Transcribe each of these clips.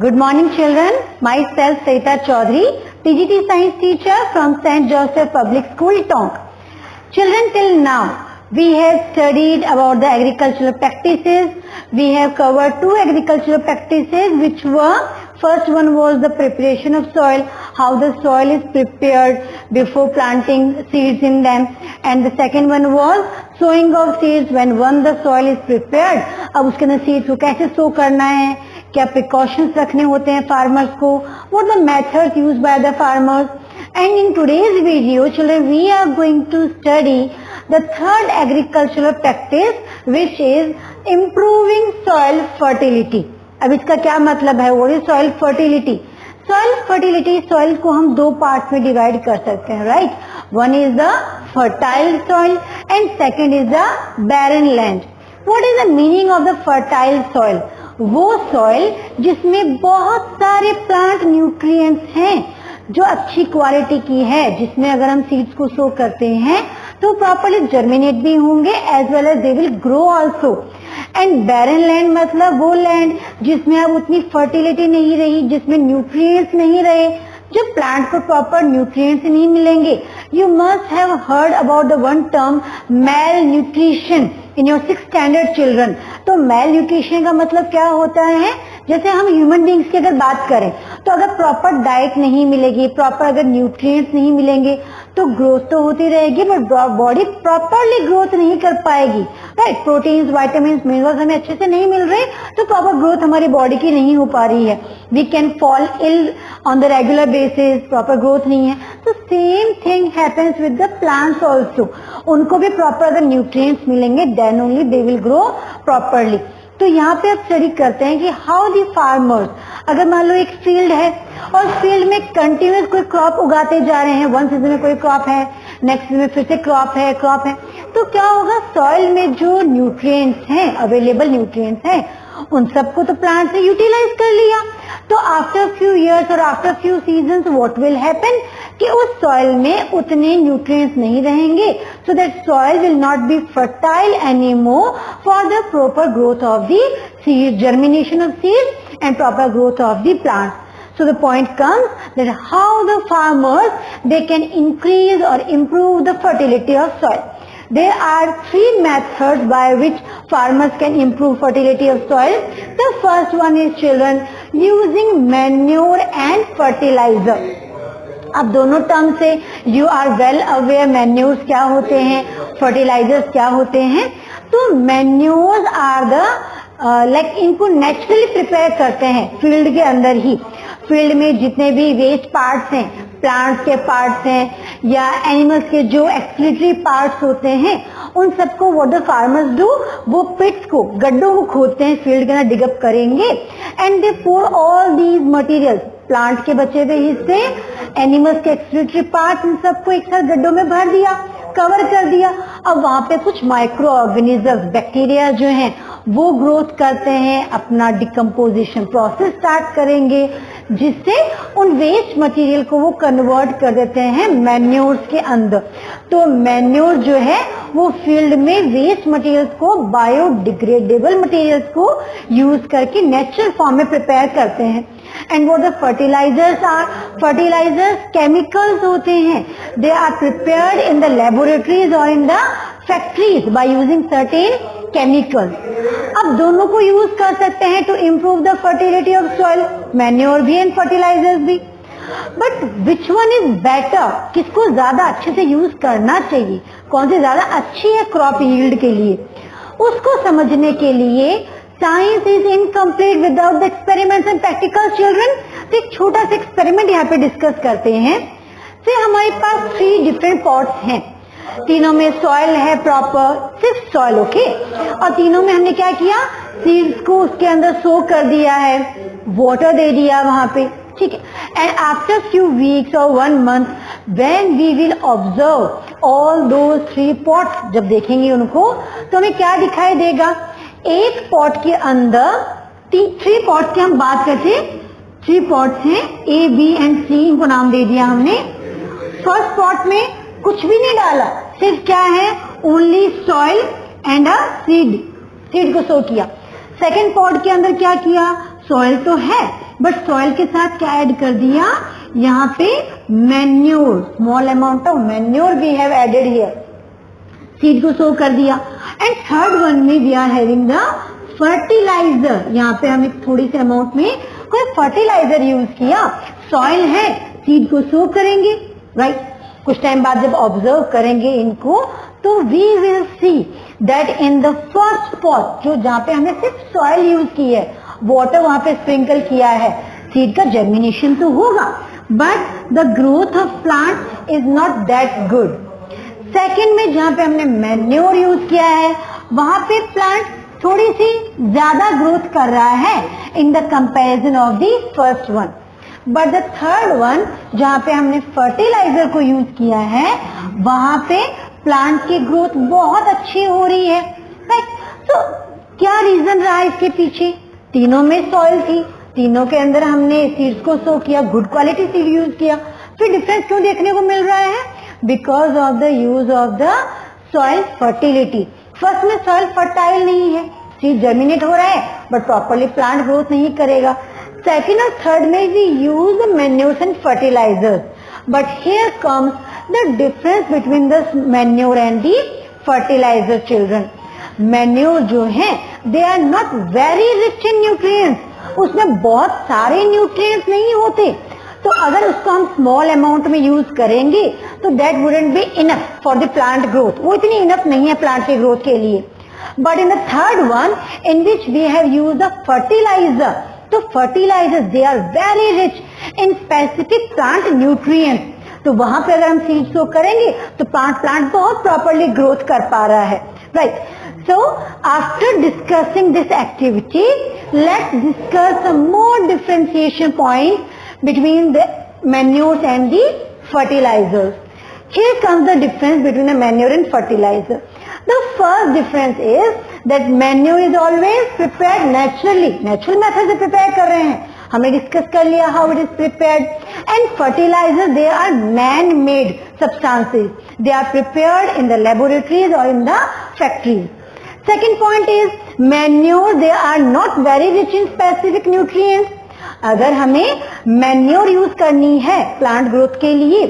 Good morning, children. Myself, Sarita Chaudhary, PGT Science teacher from St. Joseph Public School, Tonk. Children, till now, we have studied about the agricultural practices. We have covered two agricultural practices, which were, first one was the preparation of soil, how the soil is prepared before planting seeds in them, and the second one was sowing of seeds. When the soil is prepared, अब उसके अंदर seeds को कैसे sow करना है, क्या precautions रखने होते हैं farmers को, what the methods used by the farmers. And in today's video, children, we are going to study the third agricultural practice, which is improving soil fertility. अब इसका क्या मतलब है? वो is soil fertility. Soil fertility, soil को हम दो part में डिवाइड कर सकते हैं, right? One is the fertile soil and second is the barren land. What is the meaning of the fertile soil? वो soil जिसमें बहुत सारे plant nutrients हैं, जो अच्छी क्वालिटी की है, जिसमें अगर हम सीड्स को सो करते हैं तो प्रॉपर्ली जर्मिनेट भी होंगे as well as they will grow also. And barren land मतलब वो लैंड जिसमें अब उतनी फर्टिलिटी नहीं रही, जिसमें न्यूट्रिएंट्स नहीं रहे, जब प्लांट को प्रॉपर न्यूट्रिएंट्स नहीं मिलेंगे. You must have heard about the one term mail nutrition in your 6th standard children. तो मेल न्यूट्रिशन का मतलब क्या होता है? जैसे हम ह्यूमन बींग्स की अगर बात करें तो अगर प्रॉपर डाइट नहीं मिलेगी, प्रॉपर अगर न्यूट्रिएंट्स नहीं मिलेंगे तो ग्रोथ तो होती रहेगी बट बॉडी प्रॉपरली ग्रोथ नहीं कर पाएगी, राइट? प्रोटीन्स, विटामिन्स, मिनरल्स हमें अच्छे से नहीं मिल रहे तो प्रॉपर ग्रोथ हमारी बॉडी की नहीं हो पा रही है. We can fall ill on the regular basis, proper growth नहीं है. तो same thing happens with the plants also. उनको भी प्रॉपर अगर न्यूट्रिएंट्स मिलेंगे then only they will grow properly. तो यहाँ पे आप स्टडी करते हैं कि हाउ दी फार्मर्स, अगर मान लो एक फील्ड है और फील्ड में कंटिन्यूस कोई क्रॉप उगाते जा रहे हैं, वन सीजन में कोई क्रॉप है, नेक्स्ट सीजन में फिर से क्रॉप है, तो क्या होगा? सॉइल में जो न्यूट्रिएंट्स हैं, अवेलेबल न्यूट्रिएंट्स हैं, उन सबको तो प्लांट ने यूटिलाइज कर लिया. तो आफ्टर फ्यू इयर्स और after few seasons what will happen कि उस सॉइल में उतने न्यूट्रिएंट्स नहीं रहेंगे, so that soil will not be fertile anymore for the proper growth of the seed, germination of seed and proper growth of the plant. So the point comes that how the farmers they can increase or improve the fertility of soil. There are 3 methods by which farmers can improve fertility of soil. The first one is, children, using manure and fertilizer. अब दोनों term से you are well aware manures क्या होते हैं, fertilizers क्या होते हैं. तो manures are the like इनको नेचुरली प्रिपेयर करते हैं फील्ड के अंदर ही. फील्ड में जितने भी वेस्ट पार्ट्स हैं, प्लांट्स के पार्ट्स हैं या एनिमल्स के जो एक्सक्रीटरी पार्ट्स होते हैं, उन सबको व्हाट द फार्मर्स डू, वो पिट्स को, गड्ढों को खोदते हैं, फील्ड के अंदर डिगअप करेंगे and they pour all these materials, plant के बचे हुए हिस्से, एनिमल्स के एक्सक्रीटरी पार्ट्स, इन सबको एक साथ गड्ढों में भर दिया, कवर कर दिया. अब वहां पे कुछ माइक्रो ऑर्गेनिजम्स, बैक्टीरिया जो हैं वो ग्रोथ करते हैं, अपना डिकम्पोजिशन प्रोसेस स्टार्ट करेंगे, जिससे उन वेस्ट मटेरियल को वो कन्वर्ट कर देते हैं मैन्योर्स के अंदर. तो मैन्योर जो है वो फील्ड में वेस्ट मटेरियल्स को, बायोडिग्रेडेबल मटेरियल्स को यूज करके नेचुरल फॉर्म में प्रिपेयर करते हैं. एंड वो the fertilisers are, fertilisers chemicals होते हैं, they are prepared in the laboratories और in the factories by using certain chemicals. अब दोनों को यूज कर सकते हैं to improve the fertility of soil, manure भी एंड फर्टिलाइजर्स भी. But which one is better, किसको ज्यादा अच्छे से यूज करना चाहिए, कौन सी ज्यादा अच्छी है क्रॉप यील्ड के लिए, उसको समझने के लिए science is incomplete without the experiments and practical. Children, तो एक छोटा सा एक्सपेरिमेंट यहाँ पे डिस्कस करते हैं. फिर हमारे पास 3 डिफरेंट पॉट्स हैं, तीनों में सॉइल है प्रॉपर, सिर्फ सॉइल, ओके. और तीनों में हमने क्या किया, सीड्स को उसके अंदर सो कर दिया है, वाटर दे दिया वहां पे, ठीक है. एंड आफ्टर फ्यू वीक्स और 1 month when we will observe all those 3 pots, जब देखेंगे उनको तो हमें क्या दिखाई देगा? एक पॉट के अंदर 3 पॉट्स की हम बात करते हैं, 3 पॉट्स हैं, A, B एंड C, इनको नाम दे दिया हमने. फर्स्ट पॉट में कुछ भी नहीं डाला, सिर्फ क्या है, only soil and a seed, seed को सो किया. सेकेंड पॉट के अंदर क्या किया, सॉइल तो है बट सॉइल के साथ क्या ऐड कर दिया, यहाँ पे manure, small amount of manure we have added here, seed को सो कर दिया. एंड थर्ड वन में we are having the fertiliser. यहाँ पे हम एक थोड़ी सी अमाउंट में कोई फर्टिलाइजर यूज किया. सॉइल है, सीड को सो करेंगे, राइट. कुछ टाइम बाद जब ऑब्जर्व करेंगे इनको तो we will see that in the first pot, जो जहाँ पे हमने सिर्फ सॉइल यूज की है, वाटर वहां पे स्प्रिंकल किया है, सीड का जर्मिनेशन तो होगा but the growth of plant is not that good. Second में जहाँ पे हमने मैन्योर यूज किया है वहां पे प्लांट थोड़ी सी ज्यादा ग्रोथ कर रहा है in the comparison of the first one. But the third one जहाँ पे हमने फर्टिलाइजर को यूज किया है वहां पे प्लांट की ग्रोथ बहुत अच्छी हो रही है, राइट. तो क्या रीजन रहा इसके पीछे, तीनों में सॉइल थी, तीनों के अंदर हमने सीड्स को सो किया, गुड क्वालिटी सीड यूज किया, फिर डिफरेंस क्यों देखने को मिल रहा है, because of the use of the soil fertility. First में सॉइल फर्टाइल नहीं है, सीड जर्मिनेट हो रहा है बट प्रॉपरली प्लांट ग्रोथ नहीं करेगा. सेकेंड और थर्ड में we use manures and fertilisers, but here comes the difference between the manure and the fertiliser. Children, manure जो है they are not very rich in nutrients, उसमें बहुत सारे nutrients नहीं होते, तो अगर उसको हम स्मॉल अमाउंट में यूज करेंगे तो that wouldn't be enough for the plant growth, वो इतनी इनफ नहीं है प्लांट के ग्रोथ के लिए. But in the third one in which we have used the fertiliser, तो fertilisers they are very rich in specific plant nutrients, तो वहां पे अगर हम सीड सो करेंगे तो प्लांट बहुत प्रॉपर्ली ग्रोथ कर पा रहा है, right. So after discussing this activity, let's discuss some more differentiation points between the manures and the fertilizers. Here comes the difference between a manure and fertilizer. The first difference is that manure is always prepared naturally. Natural method से prepare कर रहे हैं, हमने discuss कर लिया how it is prepared. And fertilizer, they are man-made substances. They are prepared in the laboratories or in the factories. Second point is manure, they are not very rich in specific nutrients. अगर हमें manure use करनी है plant growth के लिए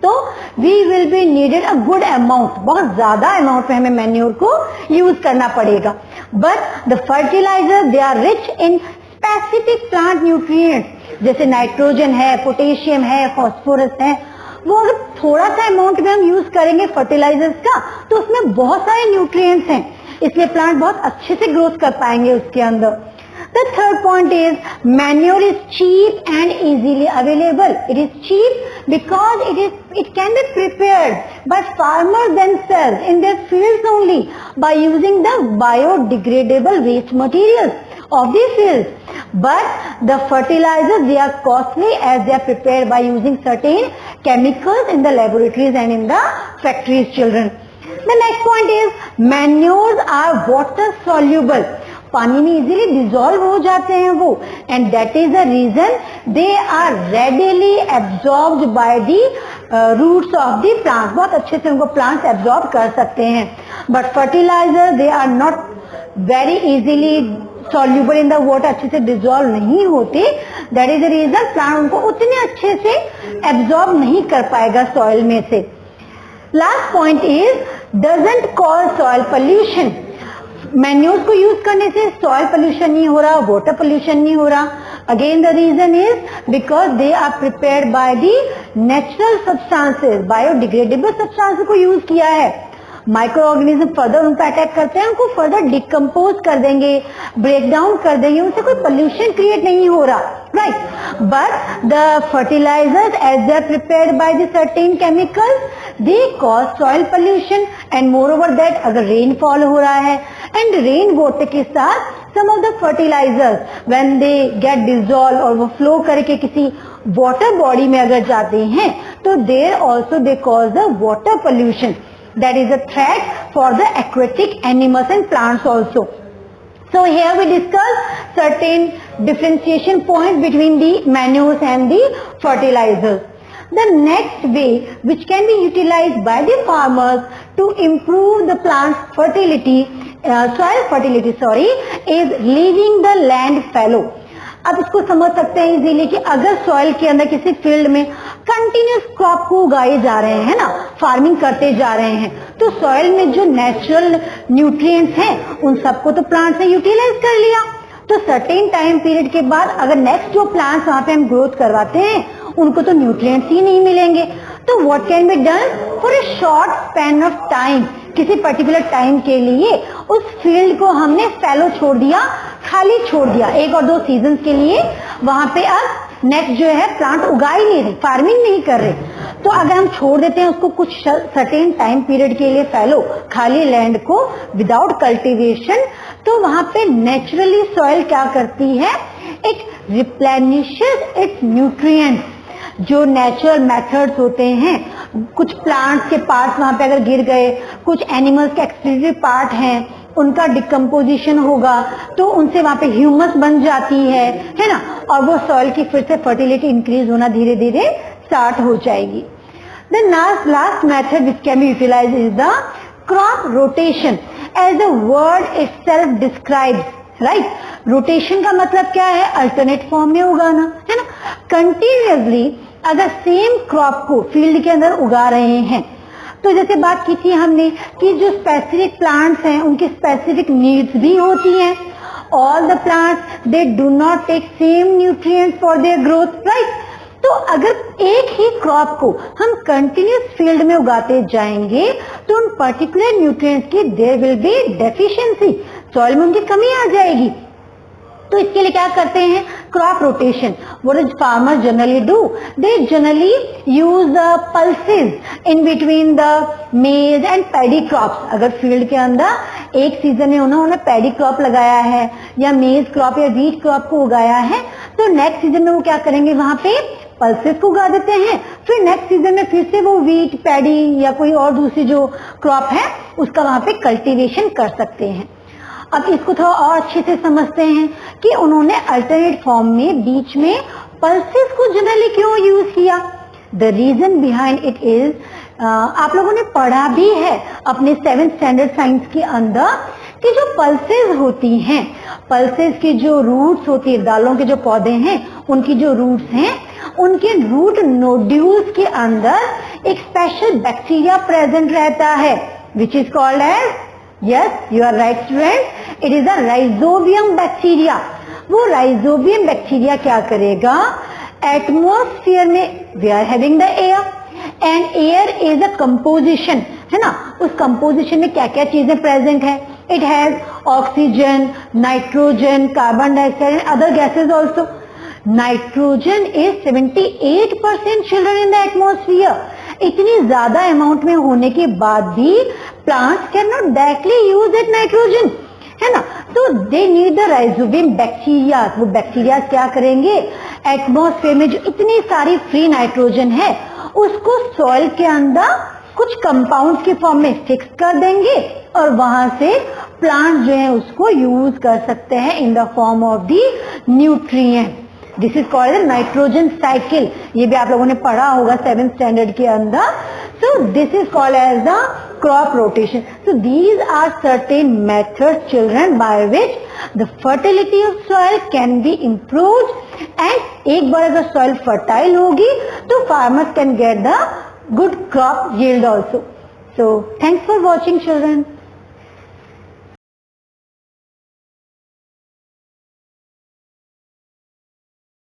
तो we will be needed a good amount, बहुत ज्यादा amount में हमें मैन्योर को यूज करना पड़ेगा. But the fertiliser they are rich in specific plant nutrients, जैसे नाइट्रोजन है, पोटेशियम है, फास्फोरस है, वो अगर थोड़ा सा अमाउंट में हम यूज करेंगे फर्टिलाइजर्स का तो उसमें बहुत सारे न्यूट्रिएंट्स हैं, इसलिए प्लांट बहुत अच्छे से ग्रोथ कर पाएंगे उसके अंदर. The third point is manure is cheap and easily available. It is cheap because it can be prepared by farmers themselves in their fields only by using the biodegradable waste materials of the fields. But the fertilizers, they are costly as they are prepared by using certain chemicals in the laboratories and in the factories, children. The next point is manures are water soluble. पानी में easily dissolve हो जाते हैं वो, and that is the reason they are readily absorbed by the roots of the plant, बहुत अच्छे से उनको प्लांट्स एब्जॉर्ब कर सकते हैं. But fertilizer they are not very easily soluble in the water, अच्छे से डिजोल्व नहीं होते, that is the reason plant उनको उतने अच्छे से एब्जॉर्ब नहीं कर पाएगा सॉइल में से. Last point is doesn't cause soil pollution. Manures को यूज करने से सॉइल पोल्यूशन नहीं हो रहा, वाटर पोल्यूशन नहीं हो रहा. Again the reason is because they are prepared by the natural substances, biodegradable substances को यूज किया है. माइक्रो ऑर्गेनिज्म फर्दर उनको अटैक करते हैं, उनको फर्दर डिकम्पोज कर देंगे, ब्रेक डाउन कर देंगे, उनसे कोई पोल्यूशन क्रिएट नहीं हो रहा, right. But the fertilisers as they are prepared by the certain chemicals they cause soil pollution. And moreover that अगर रेनफॉल हो रहा है एंड रेन वाटर के साथ some of the fertilisers when they get dissolve और वो flow करके किसी वाटर बॉडी में अगर जाते हैं तो there also they cause the water pollution. That is a threat for the aquatic animals and plants also. So here we discuss certain differentiation points between the manures and the fertilizers. The next way which can be utilized by the farmers to improve the plant's fertility, soil fertility, is leaving the land fallow. अब इसको समझ सकते हैं easily कि अगर soil के अंदर किसी फील्ड में कंटिन्यूस क्रॉप को उगाए जा रहे हैं ना, फार्मिंग करते जा रहे हैं, तो सॉइल में जो नेचुरल न्यूट्रिएंट्स हैं उन सबको तो प्लांट्स ने यूटिलाइज कर लिया। तो सर्टेन टाइम पीरियड के बाद अगर नेक्स्ट जो प्लांट्स वहां पे हम ग्रोथ करवाते हैं उनको तो न्यूट्रिएंट्स ही नहीं मिलेंगे। तो what can be done for a short span of time, किसी पर्टिकुलर टाइम के लिए उस फील्ड को हमने फैलो छोड़ दिया, खाली छोड़ दिया, 1 और 2 सीजन के लिए वहां पे अब नेक्स्ट जो है प्लांट उगा ही नहीं रहे, फार्मिंग नहीं कर रहे। तो अगर हम छोड़ देते हैं उसको कुछ सर्टेन टाइम पीरियड के लिए फैलो, खाली लैंड को विदाउट कल्टीवेशन, तो वहां पे नेचुरली सॉइल क्या करती है, इट रिप्लेनिशेस इट्स न्यूट्रिएंट्स। जो नेचुरल मेथड्स होते हैं, कुछ प्लांट्स के पार्ट्स वहां पे अगर गिर गए, कुछ एनिमल्स के एक्सक्रीटरी पार्ट हैं, उनका डिकम्पोजिशन होगा तो उनसे वहां पे ह्यूमस बन जाती है ना, और वो सॉइल की फिर से फर्टिलिटी इंक्रीज होना धीरे धीरे स्टार्ट हो जाएगी। The last method which can be utilized is the crop rotation, as the word itself describes, right. Rotation का मतलब क्या है, अल्टरनेट फॉर्म में उगाना, है ना। कंटिन्यूअसली अगर सेम क्रॉप को फील्ड के अंदर उगा रहे हैं, तो जैसे बात की थी हमने कि जो स्पेसिफिक प्लांट्स हैं उनकी स्पेसिफिक नीड्स भी होती हैं। All the plants they do not take same nutrients for their growth, right. तो अगर एक ही क्रॉप को हम कंटिन्यूस फील्ड में उगाते जाएंगे तो उन पर्टिकुलर न्यूट्रिएंट्स की there will be deficiency, soil में उनकी कमी आ जाएगी। तो इसके लिए क्या करते हैं, crop rotation. What does farmer generally do, they generally use the pulses in between the मेज एंड पैडी क्रॉप्स। अगर फील्ड के अंदर एक सीजन में उन्होंने पैडी क्रॉप लगाया है या मेज क्रॉप या व्हीट क्रॉप को उगाया है, तो नेक्स्ट सीजन में वो क्या करेंगे, वहां पे पल्सेस को उगा देते हैं। फिर नेक्स्ट सीजन में फिर से वो व्हीट, पैडी या कोई और दूसरी जो क्रॉप है उसका वहां पे कल्टीवेशन कर सकते हैं। अब इसको थोड़ा और अच्छे से समझते हैं कि उन्होंने अल्टरनेट फॉर्म में बीच में पल्सेस को जनरली क्यों यूज किया। The reason behind it is, आप लोगों ने पढ़ा भी है अपने 7th स्टैंडर्ड साइंस के अंदर कि जो पल्सेस होती हैं, पल्सेस की जो रूट्स होती है, दालों के जो पौधे हैं उनकी जो रूट्स हैं, उनके रूट नोड्यूल्स के अंदर एक स्पेशल बैक्टीरिया प्रेजेंट रहता है which is called as, yes you are right student, it is a rhizobium bacteria. वो राइजोबियम बैक्टीरिया क्या करेगा, एटमॉस्फेयर में we are having the air and air is a composition, है ना। उस कंपोजिशन में क्या क्या चीजें प्रेजेंट है, it has oxygen, nitrogen, carbon dioxide and other gases also. Nitrogen is 78% children in the atmosphere. इतनी ज्यादा अमाउंट में होने के बाद भी plants can not directly use that nitrogen, है ना। तो they need the rhizobium bacteria. वो बैक्टीरिया क्या करेंगे, एटमॉस्फेयर में जो इतनी सारी फ्री नाइट्रोजन है उसको सॉइल के अंदर कुछ कंपाउंड के फॉर्म में फिक्स कर देंगे और वहां से प्लांट जो है उसको यूज कर सकते हैं in the form of the nutrient. This is called nitrogen cycle. ये भी आप लोगों ने पढ़ा होगा 7th स्टैंडर्ड के अंदर। So this is called as the crop rotation. So these are certain methods children by which the fertility of soil can be improved and एक बार अगर सॉइल फर्टाइल होगी तो farmers can get the good crop yield also. So thanks for watching children.